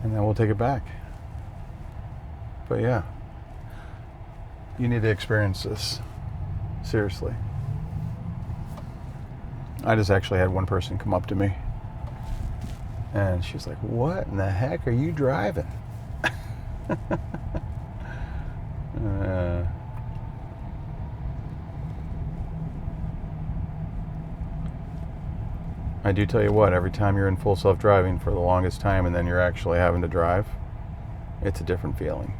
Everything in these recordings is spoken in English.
and then we'll take it back. But yeah, you need to experience this. Seriously. I just actually had one person come up to me, and she was like, "What in the heck are you driving?" I do tell you what, every time you're in full self-driving for the longest time and then you're actually having to drive, it's a different feeling.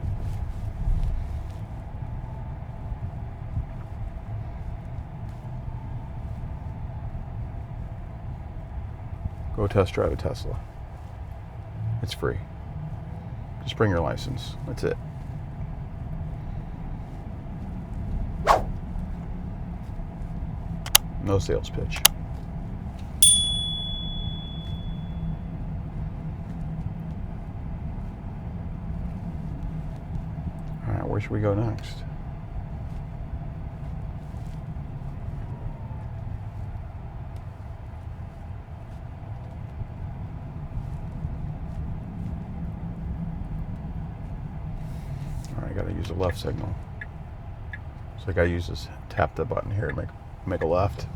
Go test drive a Tesla. It's free. Just bring your license. That's it. No sales pitch. All right, where should we go next? All right, I gotta use a left signal. So I gotta use this, tap the button here to make a left.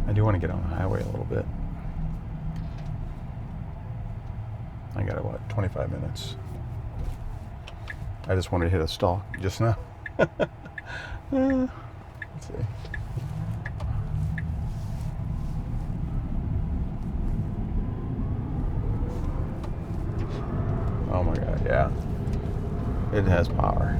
I do want to get on the highway a little bit. I got, 25 minutes. I just wanted to hit a stall just now. Let's see. Oh my God, yeah. It has power.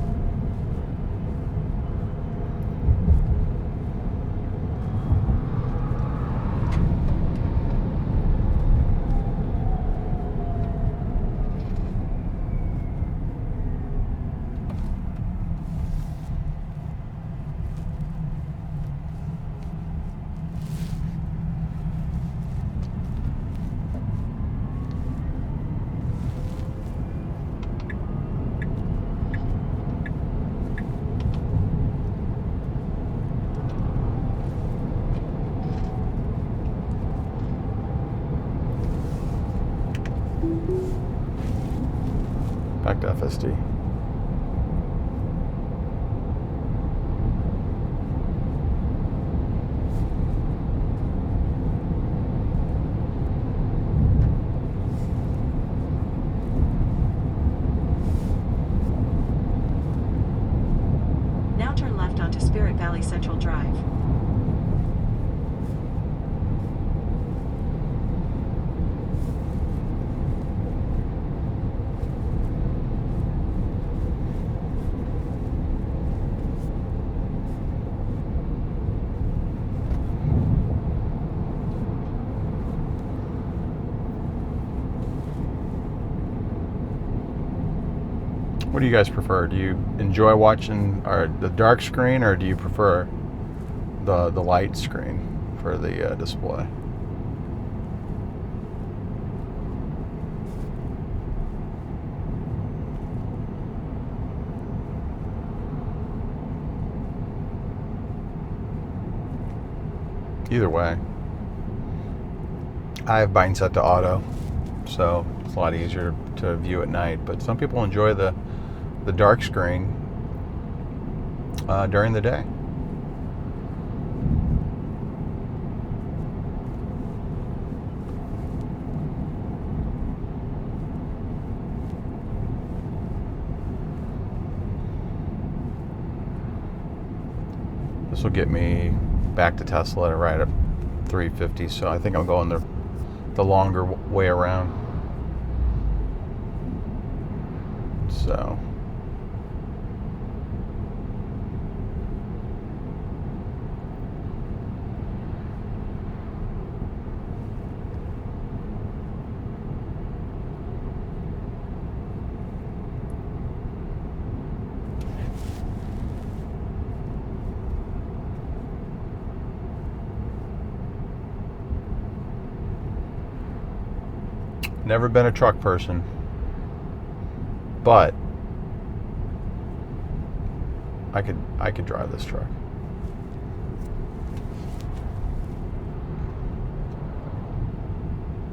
Back to FSD. Now turn left onto Spirit Valley Central Drive. What do you guys prefer? Do you enjoy watching the dark screen, or do you prefer the light screen for the display? Either way, I have mine set to auto, so it's a lot easier to view at night. But some people enjoy the dark screen during the day. This will get me back to Tesla right at 350, so I think I'm going the longer way around. So never been a truck person, but I could drive this truck.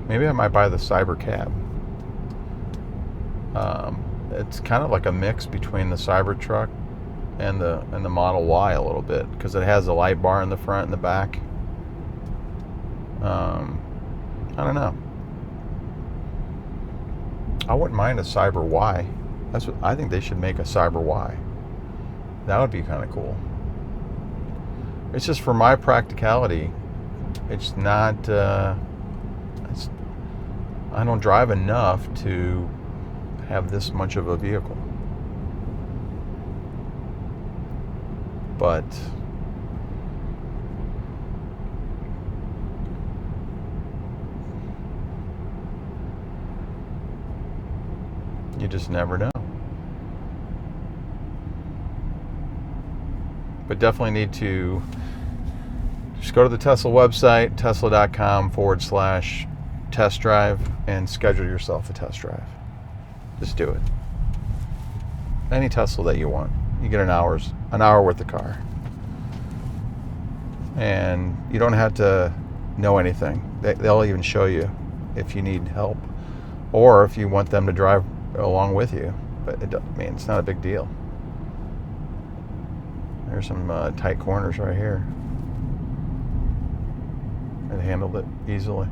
Maybe I might buy the Cyber Cab. It's kind of like a mix between the Cybertruck and the Model Y a little bit, because it has a light bar in the front and the back. I don't know. I wouldn't mind a Cyber Y. That's what I think. They should make a Cyber Y. That would be kind of cool. It's just for my practicality. It's not. I don't drive enough to have this much of a vehicle. But you just never know. But definitely need to just go to the Tesla website, tesla.com/test drive, and schedule yourself a test drive. Just do it. Any Tesla that you want. You get an hour worth of car. And you don't have to know anything. They'll even show you if you need help, or if you want them to drive along with you. But it's not a big deal. There's some tight corners right here. It handled it easily.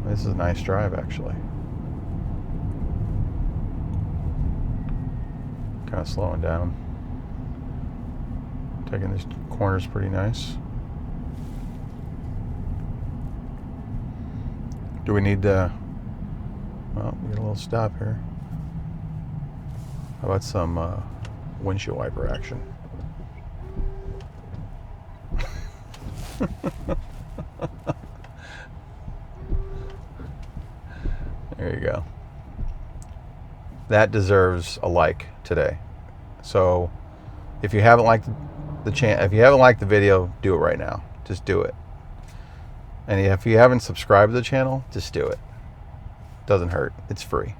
This is a nice drive, actually. Kind of slowing down. Taking these corners pretty nice. Do we need to... Well, we get a little stop here. How about some windshield wiper action? There you go. That deserves a like today. So if you haven't liked if you haven't liked the video, do it right now. Just do it. And if you haven't subscribed to the channel, just do it. Doesn't hurt. It's free.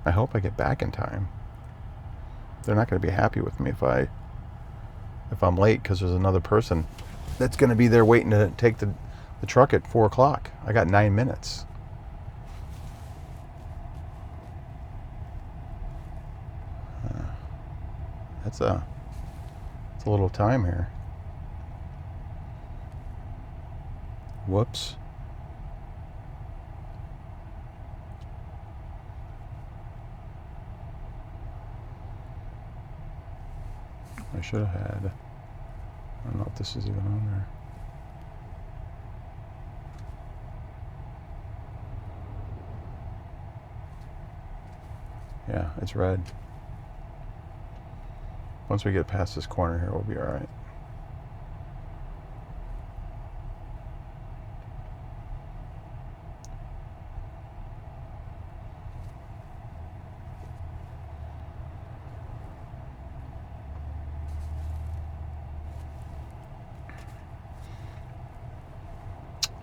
I hope I get back in time. They're not going to be happy with me if I'm late, because there's another person that's going to be there waiting to take the truck at 4 o'clock. I got 9 minutes. It's a little time here. Whoops. I should have had. I don't know if this is even on there. Yeah, it's red. Once we get past this corner here, we'll be all right.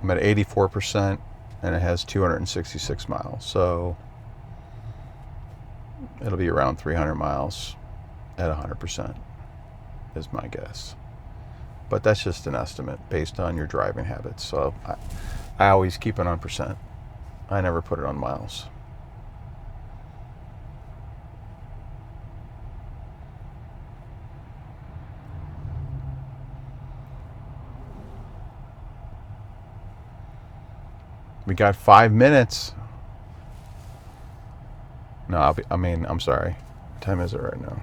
I'm at 84%, and it has 266 miles. So it'll be around 300 miles at 100% is my guess. But that's just an estimate based on your driving habits. So I always keep it on percent. I never put it on miles. We got 5 minutes. No, I'm sorry. What time is it right now?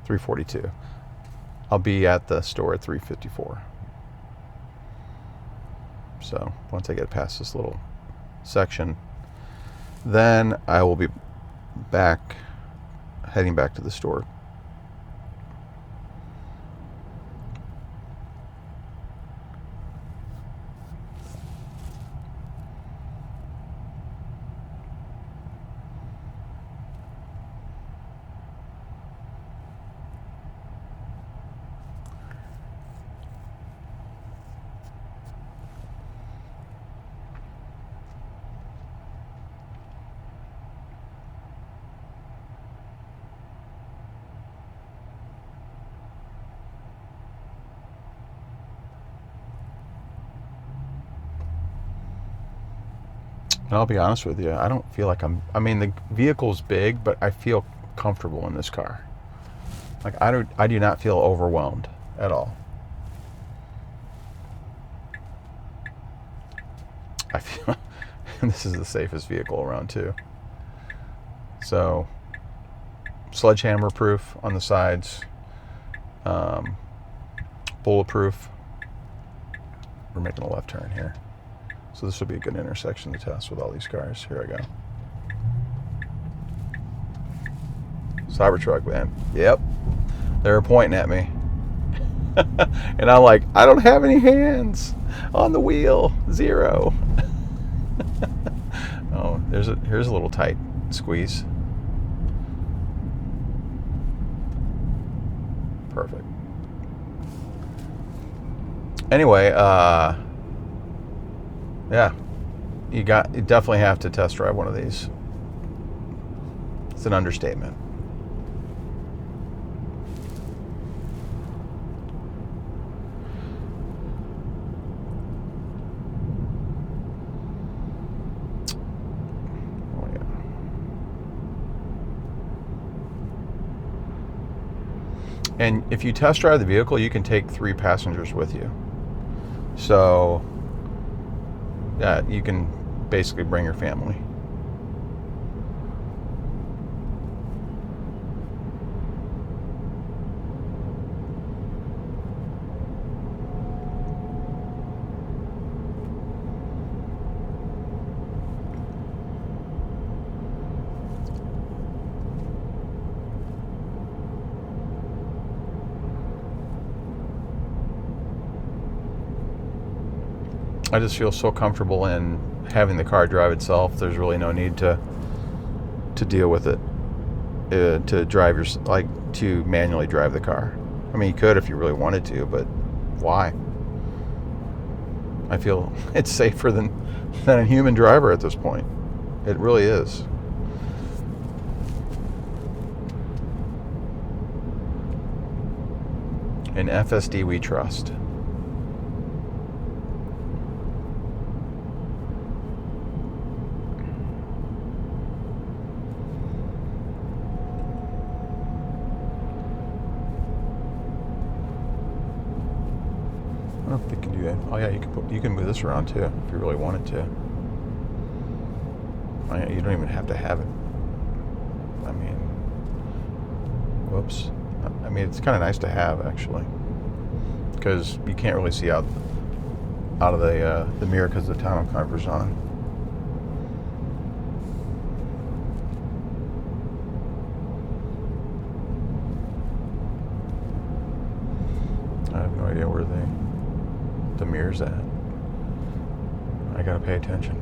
3:42. I'll be at the store at 3:54. So once I get past this little section, then I will be heading back to the store. And I'll be honest with you, I don't feel like I mean, the vehicle's big, but I feel comfortable in this car. Like, I do not feel overwhelmed at all. I feel this is the safest vehicle around too. So, sledgehammer proof on the sides, bulletproof. We're making a left turn here. So this would be a good intersection to test with all these cars. Here I go. Cybertruck, man. Yep. They were pointing at me. And I'm like, I don't have any hands on the wheel. Zero. Oh, here's a little tight squeeze. Perfect. Anyway, yeah, you definitely have to test drive one of these. It's an understatement. Oh yeah. And if you test drive the vehicle, you can take 3 passengers with you. So, yeah, you can basically bring your family. I just feel so comfortable in having the car drive itself. There's really no need to deal with it, to drive to manually drive the car. I mean, you could if you really wanted to, but why? I feel it's safer than a human driver at this point. It really is. In FSD we trust. I don't know if they can do that. Oh yeah, you can move this around too if you really wanted to. Oh, yeah, you don't even have to have it. I mean, whoops. I mean, it's kind of nice to have actually, because you can't really see out of the mirror because the tonneau cover's on. I have no idea where the mirror's at. I gotta pay attention.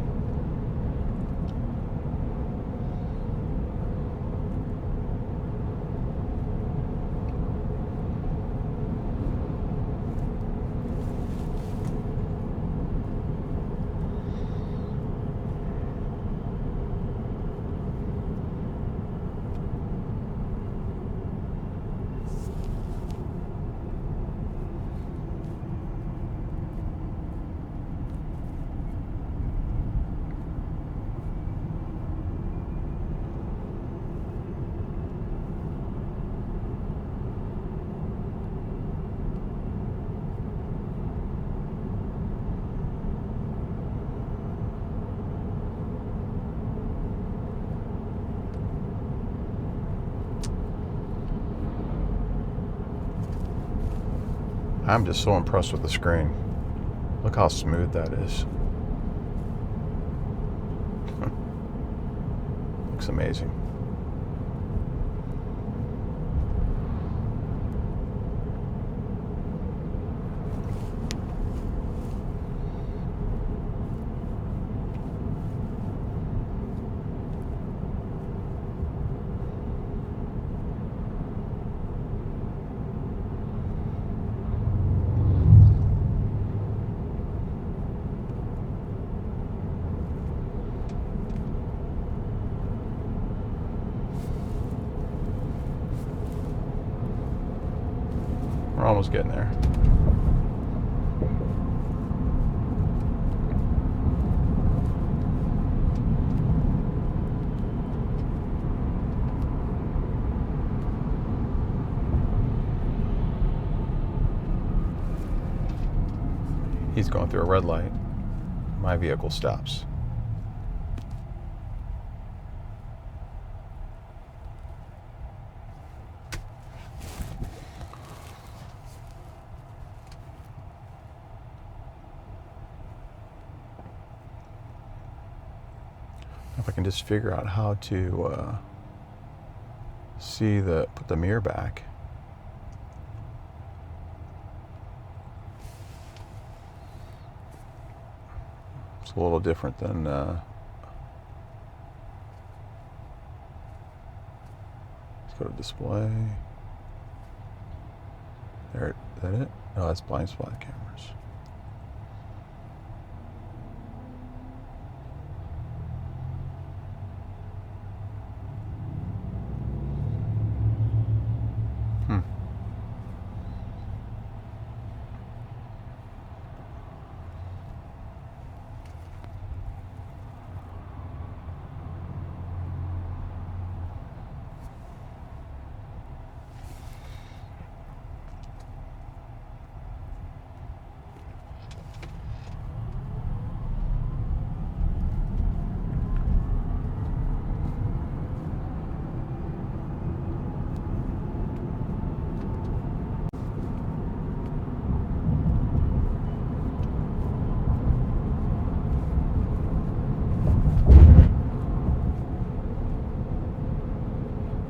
I'm just so impressed with the screen. Look how smooth that is. Looks amazing. We're almost getting there. He's going through a red light. My vehicle stops. If I can just figure out how to put the mirror back. It's a little different than let's go to display. There, is that it? No, that's blind spot cameras.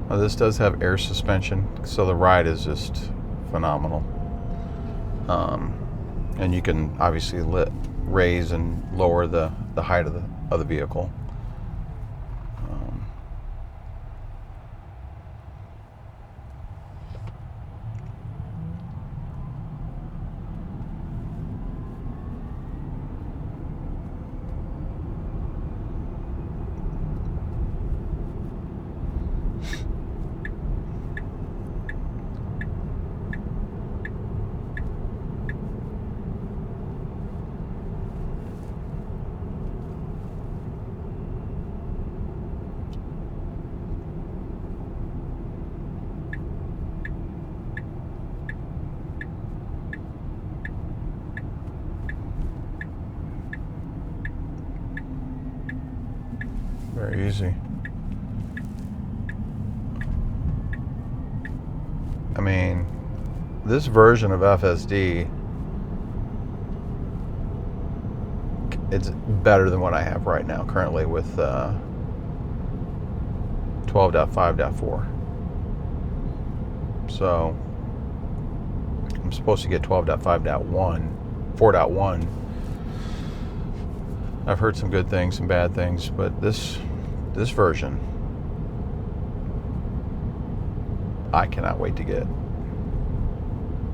This does have air suspension, so the ride is just phenomenal. And you can obviously raise and lower the height of the vehicle. Very easy. I mean, this version of FSD, it's better than what I have right now currently with 12.5.4. So I'm supposed to get 4.1. I've heard some good things, some bad things, but this version, I cannot wait to get.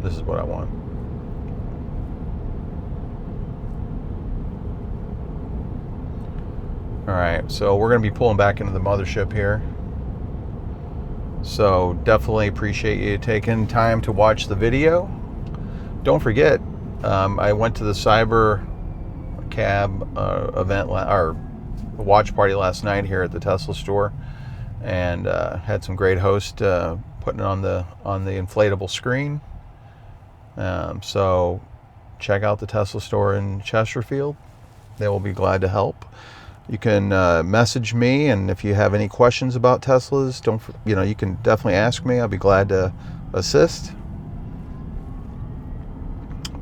This is what I want. All right, so we're going to be pulling back into the mothership here. So definitely appreciate you taking time to watch the video. Don't forget, I went to the Cyber Cab event or watch party last night here at the Tesla store, and had some great hosts putting it on the inflatable screen. So check out the Tesla store in Chesterfield. They will be glad to help. You can message me, and if you have any questions about Teslas, you can definitely ask me. I'll be glad to assist.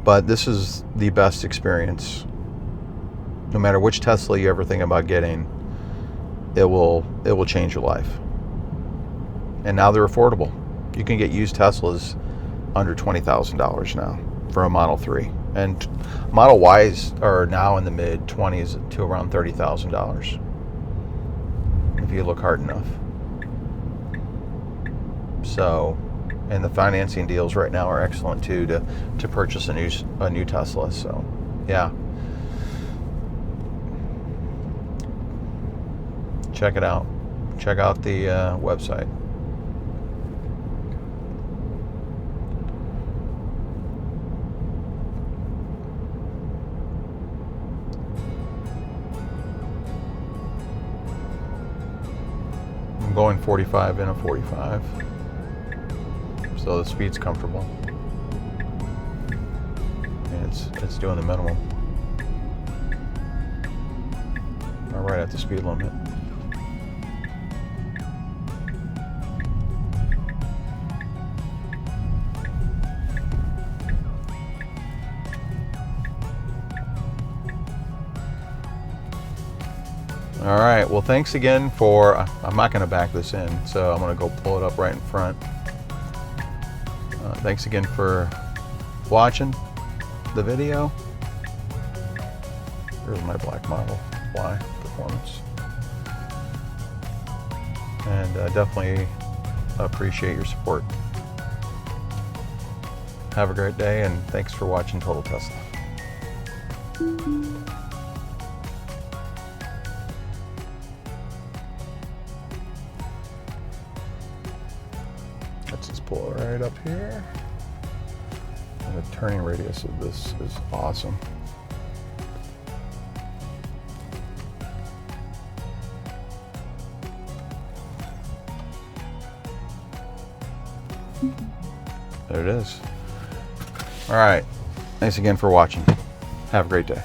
But this is the best experience. No matter which Tesla you ever think about getting, it will change your life. And now they're affordable. You can get used Teslas under $20,000 now for a Model 3. And Model Ys are now in the mid-20s to around $30,000 if you look hard enough. So, and the financing deals right now are excellent too to purchase a new Tesla. So, yeah. Check it out. Check out the website. I'm going 45 in a 45, so the speed's comfortable. And it's doing the minimum. All right at the speed limit. All right, well, thanks again for, I'm not gonna back this in, so I'm gonna go pull it up right in front. Thanks again for watching the video. Here's my Black Model Y performance. And definitely appreciate your support. Have a great day, and thanks for watching Total Tesla. Let's just pull it right up here. And the turning radius of this is awesome. There it is. All right. Thanks again for watching. Have a great day.